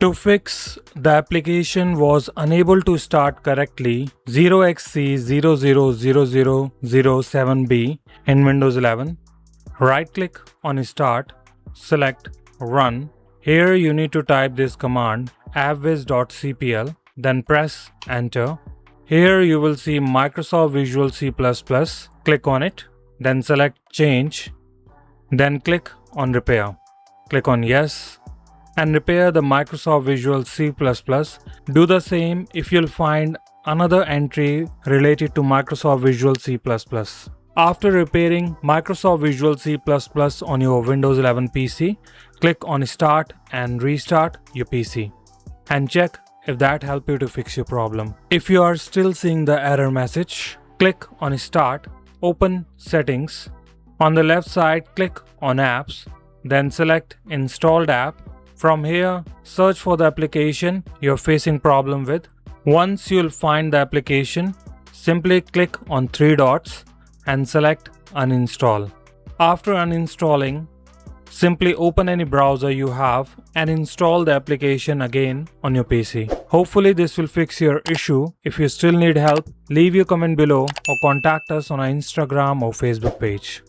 To fix the application was unable to start correctly 0xc000007b in Windows 11, right-click on Start, select Run. Here you need to type this command avviz.cpl, then press Enter. Here you will see Microsoft Visual C++. Click on it, then select Change, then click on Repair. Click on Yes and repair the Microsoft Visual C++. Do the same if you'll find another entry related to Microsoft Visual C++. After repairing Microsoft Visual C++ on your Windows 11 PC, click on Start and restart your PC and check if that helps you to fix your problem. If you are still seeing the error message, click on Start, open Settings. On the left side, click on Apps, then select Installed App. From here, search for the application you're facing problem with. Once you'll find the application, simply click on 3 dots and select Uninstall. After uninstalling, simply open any browser you have and install the application again on your PC. Hopefully this will fix your issue. If you still need help, leave your comment below or contact us on our Instagram or Facebook page.